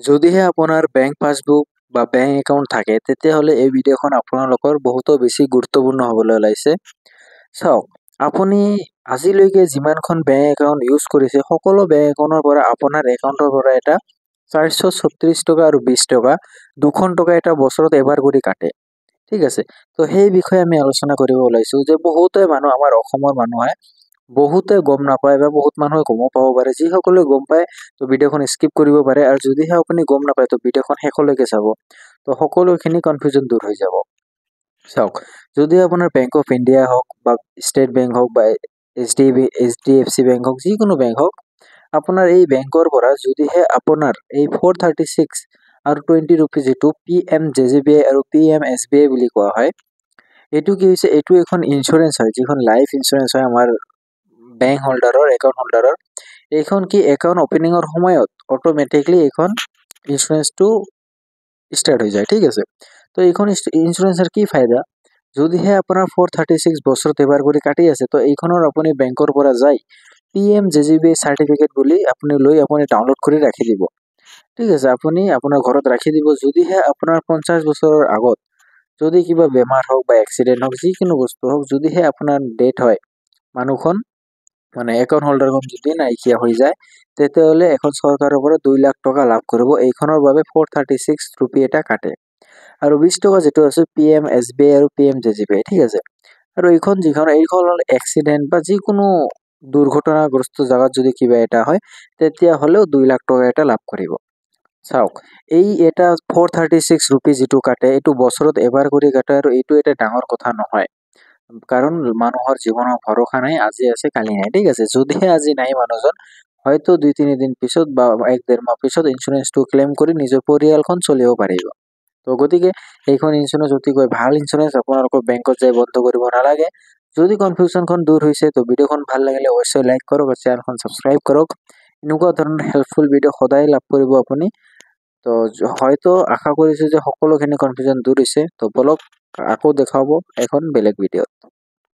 যদিহে আপোনাৰ bank passbook বা বেংক একাউণ্ট থাকে তেতিয়াহ'লে এই ভিডিঅ'খন আপোনালোকৰ বহুতো বেছি গুৰুত্বপূৰ্ণ হ'বলৈ ওলাইছে। চাওক, আপুনি আজিলৈকে যিমানখন বেংক একাউণ্ট ইউজ কৰিছে সকলো বেংক একাউণ্টৰ পৰা আপোনাৰ একাউণ্টৰ পৰা এটা 436 টকা আৰু 20 টকা 2খন টকা এটা বছৰত এবাৰ কৰি কাটে। ঠিক আছে, তো সেই বিষয়ে আমি আলোচনা কৰিব ওলাইছো যে বহুতে মানুহ আমাৰ অসমৰ মানুহে বহুতে গম নাপায় বা বহুত মানুহে গমো পাব পাৰে। যিসকলে গম পায় তো ভিডিঅ'খন স্কিপ কৰিব পাৰে, আৰু যদিহে আপুনি গম নাপায় তো ভিডিঅ'খন শেষলৈকে চাব, তো সকলোখিনি কনফিউজন দূৰ হৈ যাব। চাওক, যদি আপোনাৰ বেংক অফ ইণ্ডিয়া হওক বা ষ্টেট বেংক হওক বা এইচডিএফচি বেংক হওক, যিকোনো বেংক হওক, আপোনাৰ এই বেংকৰ পৰা যদিহে আপোনাৰ এই 436 আৰু 20 ৰুপিজ যিটো PMJJBI আৰু PMSBI বুলি কোৱা হয়, এইটো কি হৈছে, এইটো এখন ইঞ্চুৰেঞ্চ হয়, যিখন লাইফ ইঞ্চুৰেঞ্চ হয় আমাৰ বেংক হোল্ডাৰৰ, একাউণ্ট হোল্ডাৰৰ। এইখন কি একাউণ্ট অপেনিঙৰ সময়ত অট'মেটিকলি এইখন ইঞ্চুৰেঞ্চটো ষ্টাৰ্ট হৈ যায়। ঠিক আছে, তো এইখন ইঞ্চুৰেঞ্চৰ কি ফায়দা, যদিহে আপোনাৰ 436 বছৰত এবাৰ কৰি কাটি আছে, তো এইখনৰ আপুনি বেংকৰ পৰা যাই PMJJBI চাৰ্টিফিকেট বুলি আপুনি লৈ আপুনি ডাউনলোড কৰি ৰাখি দিব। ঠিক আছে, আপুনি আপোনাৰ ঘৰত ৰাখি দিব। যদিহে আপোনাৰ 50 বছৰৰ আগত যদি কিবা বেমাৰ হওক বা এক্সিডেণ্ট হওক, যিকোনো বস্তু হওক, যদিহে আপোনাৰ ডেথ হয়, মানুহখন মানে একাউণ্ট হোল্ডাৰখন যদি নাইকিয়া হৈ যায়, তেতিয়াহ'লে এখন চৰকাৰৰ পৰা 2 লাখ টকা লাভ কৰিব। এইখনৰ বাবে 436 ৰুপি এটা কাটে, আৰু 20 টকা যিটো আছে PMSBI আৰু PMJJBI। ঠিক আছে, আৰু এইখন হ'ল এক্সিডেণ্ট বা যিকোনো দুৰ্ঘটনাগ্ৰস্ত জাগাত যদি কিবা এটা হয়, তেতিয়াহ'লেও 2 লাখ টকা এটা লাভ কৰিব। চাওক, এই এটা 436 ৰুপি যিটো কাটে, এইটো বছৰত এবাৰ কৰি কাটে, আৰু এইটো এটা ডাঙৰ কথা নহয়, কাৰণ মানুহৰ জীৱনৰ ভৰসা নাই, আজি আছে কালি নাই। ঠিক আছে, যদিহে আজি নাই মানুহজন, হয়তো 2-3 দিন পিছত বা 1-1.5 মাহ পিছত ইঞ্চুৰেঞ্চটো ক্লেইম কৰি নিজৰ পৰিয়ালখন চলিব পাৰিব। তো গতিকে এইখন ইঞ্চুৰেঞ্চ অতিকৈ ভাল ইঞ্চুৰেঞ্চ, আপোনালোকৰ বেংকত যাই বন্ধ কৰিব নালাগে। যদি কনফিউজনখন দূৰ হৈছে তো ভিডিঅ'খন ভাল লাগিলে অৱশ্যই লাইক কৰক আৰু চেনেলখন ছাবস্ক্ৰাইব কৰক। এনেকুৱা ধৰণৰ হেল্পফুল ভিডিঅ' সদায় লাভ কৰিব আপুনি। তো হয়তো আশা কৰিছোঁ যে সকলোখিনি কনফিউজন দূৰ হৈছে। তো বলক আকৌ দেখাব এখন বেলেগ ভিডিঅ'ত।